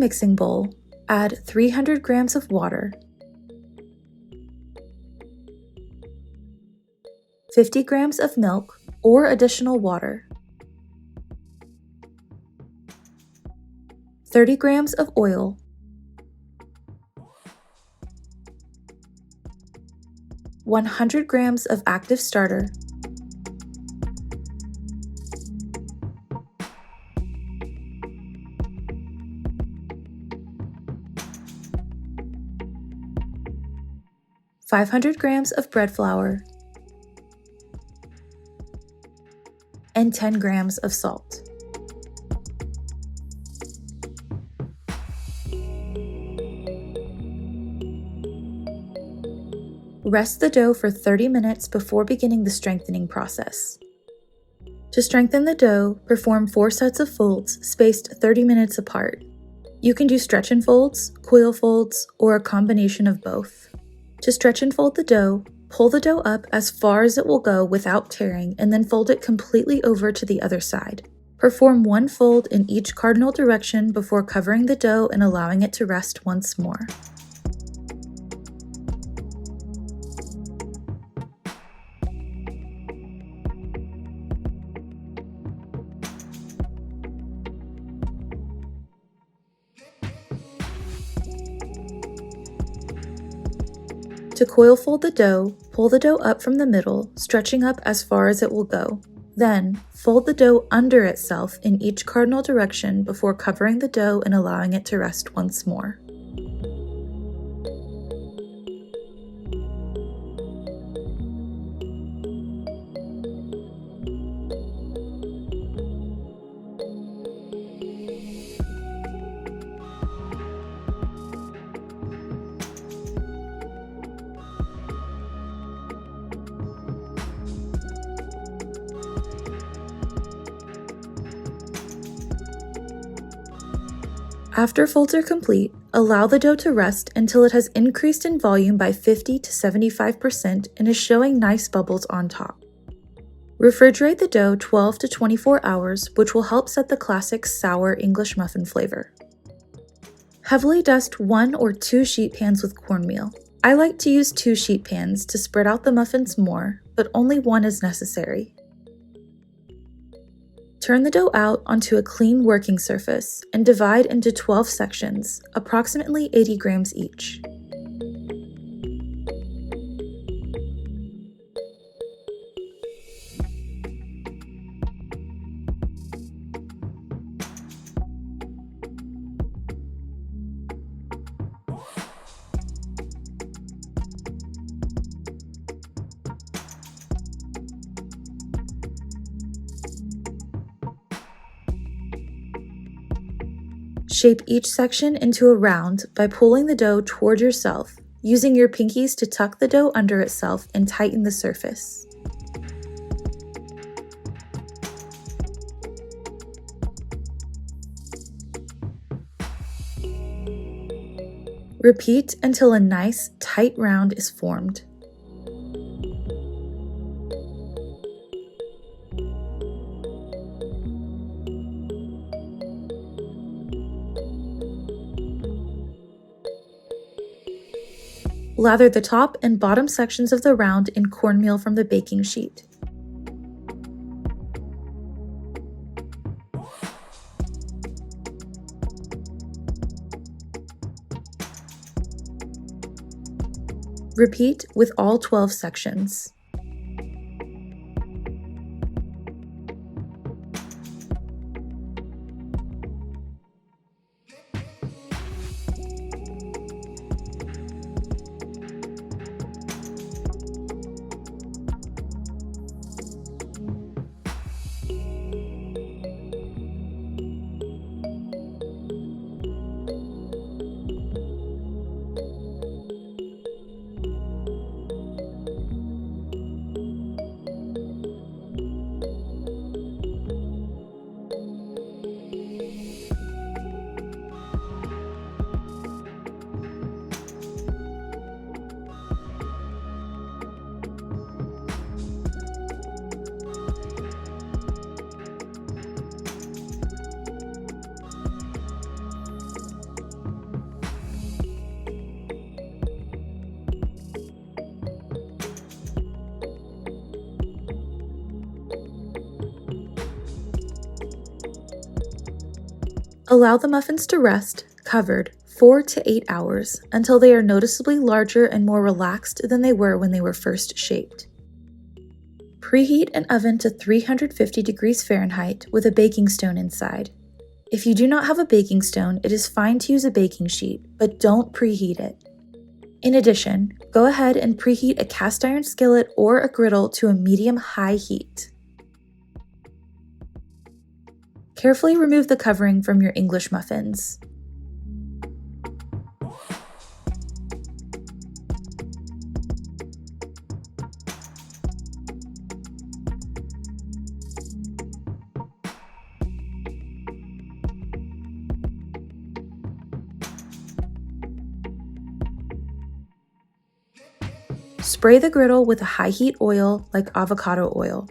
mixing bowl, add 300 grams of water, 50 grams of milk or additional water, 30 grams of oil, 100 grams of active starter, 500 grams of bread flour, and 10 grams of salt. Rest the dough for 30 minutes before beginning the strengthening process. To strengthen the dough, perform 4 sets of folds spaced 30 minutes apart. You can do stretch and folds, coil folds, or a combination of both. To stretch and fold the dough, pull the dough up as far as it will go without tearing and then fold it completely over to the other side. Perform 1 fold in each cardinal direction before covering the dough and allowing it to rest once more. To coil fold the dough, pull the dough up from the middle, stretching up as far as it will go. Then, fold the dough under itself in each cardinal direction before covering the dough and allowing it to rest once more. After folds are complete, allow the dough to rest until it has increased in volume by 50 to 75% and is showing nice bubbles on top. Refrigerate the dough 12 to 24 hours, which will help set the classic sour English muffin flavor. Heavily dust 1 or 2 sheet pans with cornmeal. I like to use 2 sheet pans to spread out the muffins more, but only 1 is necessary. Turn the dough out onto a clean working surface and divide into 12 sections, approximately 80 grams each. Shape each section into a round by pulling the dough toward yourself, using your pinkies to tuck the dough under itself and tighten the surface. Repeat until a nice, tight round is formed. Lather the top and bottom sections of the round in cornmeal from the baking sheet. Repeat with all 12 sections. Allow the muffins to rest, covered, 4 to 8 hours until they are noticeably larger and more relaxed than they were when they were first shaped. Preheat an oven to 350 degrees Fahrenheit with a baking stone inside. If you do not have a baking stone, it is fine to use a baking sheet, but don't preheat it. In addition, go ahead and preheat a cast iron skillet or a griddle to a medium-high heat. Carefully remove the covering from your English muffins. Spray the griddle with a high heat oil like avocado oil.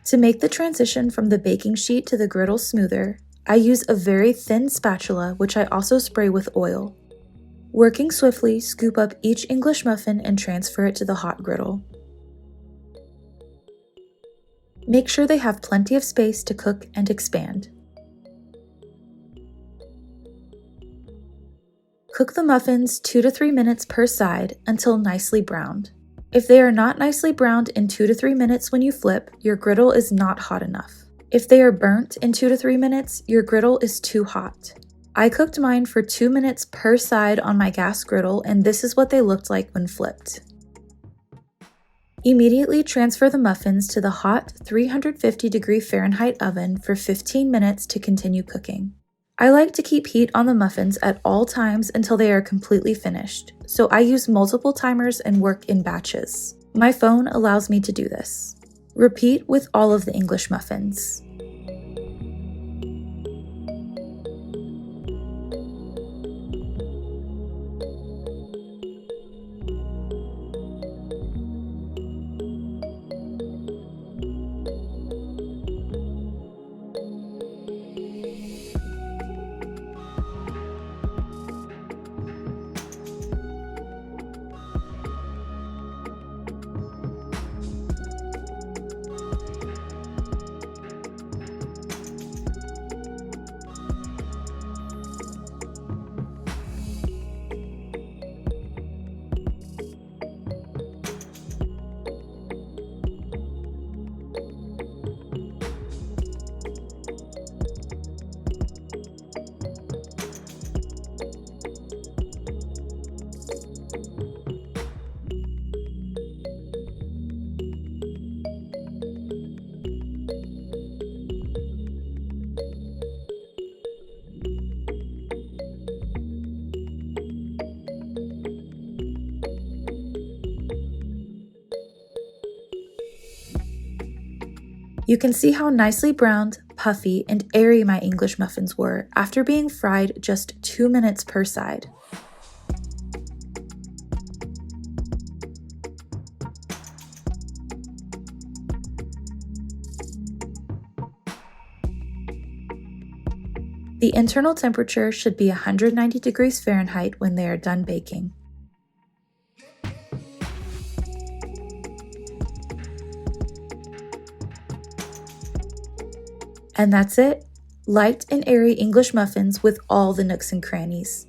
To make the transition from the baking sheet to the griddle smoother, I use a very thin spatula which I also spray with oil. Working swiftly, scoop up each English muffin and transfer it to the hot griddle. Make sure they have plenty of space to cook and expand. Cook the muffins 2 to 3 minutes per side until nicely browned. If they are not nicely browned in 2 to 3 minutes when you flip, your griddle is not hot enough. If they are burnt in 2 to 3 minutes, your griddle is too hot. I cooked mine for 2 minutes per side on my gas griddle, and this is what they looked like when flipped. Immediately transfer the muffins to the hot 350 degree Fahrenheit oven for 15 minutes to continue cooking. I like to keep heat on the muffins at all times until they are completely finished, so I use multiple timers and work in batches. My phone allows me to do this. Repeat with all of the English muffins. You can see how nicely browned, puffy, and airy my English muffins were after being fried just 2 minutes per side. The internal temperature should be 190 degrees Fahrenheit when they are done baking. And that's it, light and airy English muffins with all the nooks and crannies.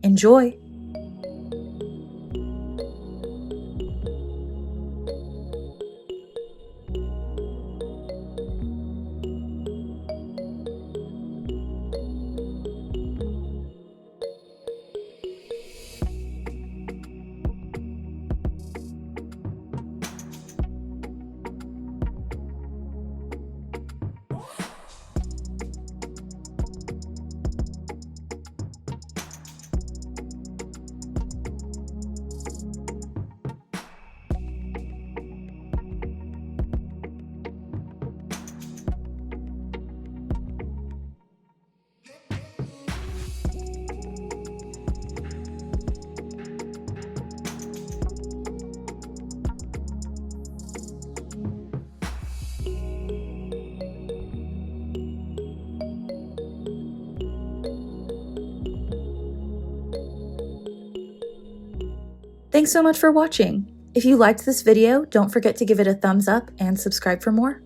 Enjoy! Thanks so much for watching. If you liked this video, don't forget to give it a thumbs up and subscribe for more.